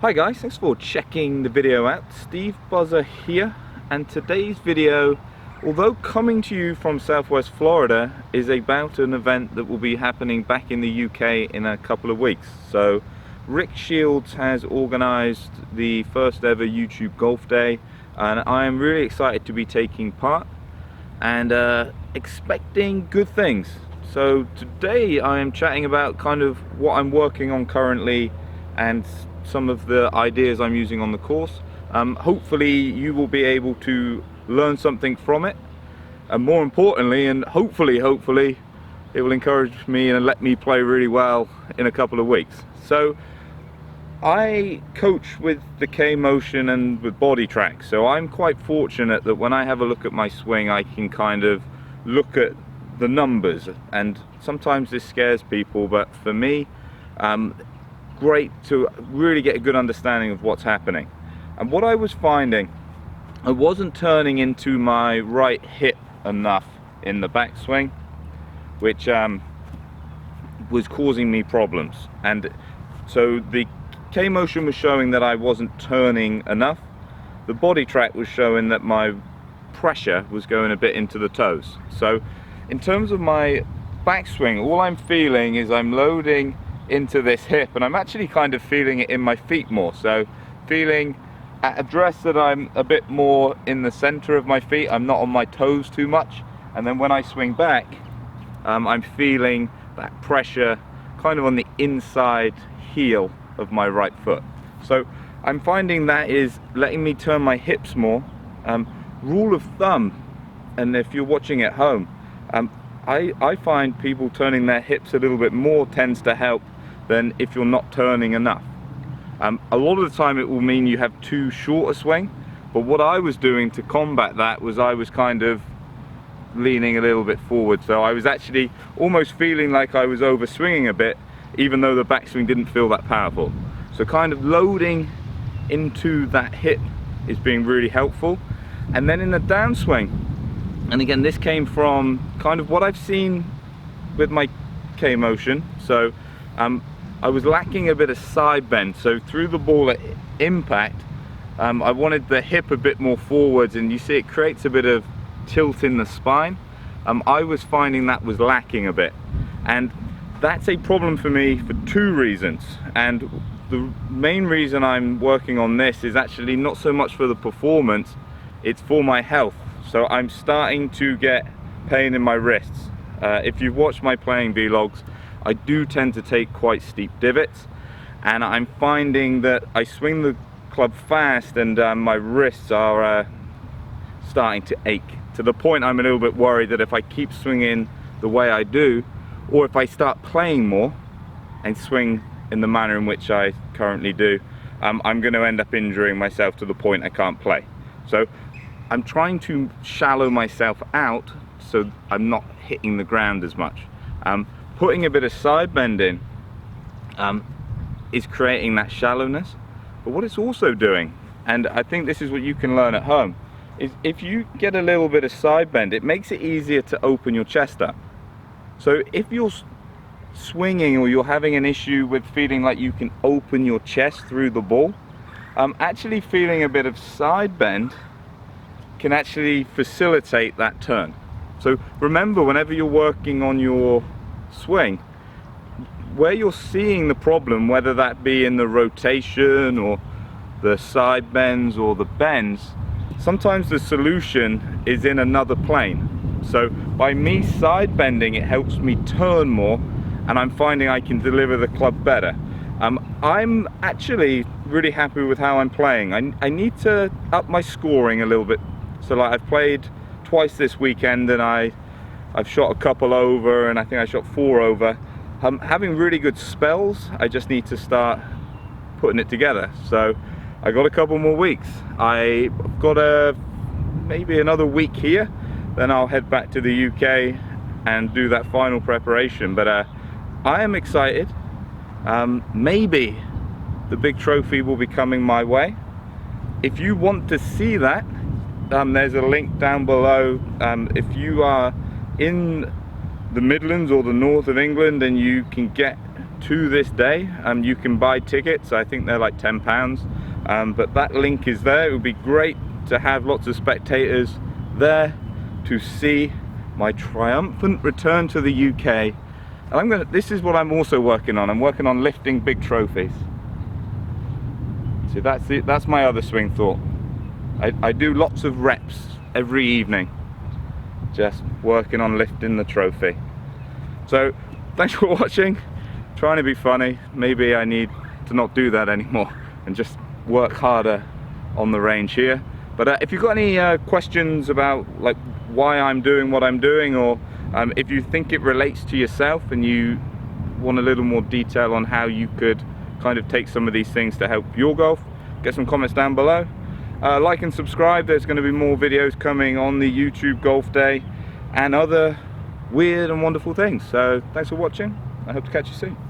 Hi guys, thanks for checking the video out. Steve Buzza here, and today's video, although coming to you from Southwest Florida, is about an event that will be happening back in the UK in a couple of weeks. So Rick Shields has organised the first ever YouTube Golf Day, and I am really excited to be taking part and expecting good things. So today I am chatting about kind of what I'm working on currently and some of the ideas I'm using on the course. Hopefully you will be able to learn something from it, and more importantly, and hopefully it will encourage me and let me play really well in a couple of weeks. So I coach with the K motion and with body track, so I'm quite fortunate that when I have a look at my swing I can kind of look at the numbers, and sometimes this scares people, but for me great to really get a good understanding of what's happening. And what I was finding, I wasn't turning into my right hip enough in the backswing, which was causing me problems. And so the K motion was showing that I wasn't turning enough. The body track was showing that my pressure was going a bit into the toes. So in terms of my backswing, all I'm feeling is I'm loading into this hip, and I'm actually kind of feeling it in my feet more. So feeling at address that I'm a bit more in the center of my feet, I'm not on my toes too much, and then when I swing back I'm feeling that pressure kind of on the inside heel of my right foot. So I'm finding that is letting me turn my hips more. Rule of thumb, and if you're watching at home, I find people turning their hips a little bit more tends to help than if you're not turning enough. A lot of the time it will mean you have too short a swing, but what I was doing to combat that was I was kind of leaning a little bit forward, so I was actually almost feeling like I was over swinging a bit, even though the backswing didn't feel that powerful. So kind of loading into that hip is being really helpful. And then in the downswing, and again this came from kind of what I've seen with my K motion, so I was lacking a bit of side bend. So through the ball at impact, I wanted the hip a bit more forwards, and you see it creates a bit of tilt in the spine. I was finding that was lacking a bit, and that's a problem for me for two reasons. And the main reason I'm working on this is actually not so much for the performance, it's for my health. So I'm starting to get pain in my wrists. If you've watched my playing vlogs, I do tend to take quite steep divots, and I'm finding that I swing the club fast and my wrists are starting to ache, to the point I'm a little bit worried that if I keep swinging the way I do, or if I start playing more and swing in the manner in which I currently do, I'm going to end up injuring myself to the point I can't play. So I'm trying to shallow myself out so I'm not hitting the ground as much. Putting a bit of side bend in is creating that shallowness, but what it's also doing, and I think this is what you can learn at home, is if you get a little bit of side bend, it makes it easier to open your chest up. So if you're swinging or you're having an issue with feeling like you can open your chest through the ball, actually feeling a bit of side bend can actually facilitate that turn. So remember, whenever you're working on your swing, where you're seeing the problem, whether that be in the rotation or the side bends or the bends, sometimes the solution is in another plane. So by me side bending, it helps me turn more, and I'm finding I can deliver the club better. I'm actually really happy with how I'm playing. I need to up my scoring a little bit. So like I've played twice this weekend, and I've shot a couple over, and I think I shot 4 over. I'm having really good spells. I just need to start putting it together. So I got a couple more weeks. I've got maybe another week here, then I'll head back to the UK and do that final preparation. But I am excited. Maybe the big trophy will be coming my way. If you want to see that, there's a link down below. If you are in the Midlands or the north of England and you can get to this day. You can buy tickets, I think they're like £10, but that link is there. It would be great to have lots of spectators there to see my triumphant return to the UK. And this is what I'm also working on. I'm working on lifting big trophies. See, that's my other swing thought. I do lots of reps every evening, just working on lifting the trophy. So thanks for watching. Trying to be funny. Maybe I need to not do that anymore and just work harder on the range here. But if you've got any questions about like why I'm doing what I'm doing, or if you think it relates to yourself and you want a little more detail on how you could kind of take some of these things to help your golf, get some comments down below. Like and subscribe. There's going to be more videos coming on the YouTube Golf Day and other weird and wonderful things. So thanks for watching. I hope to catch you soon.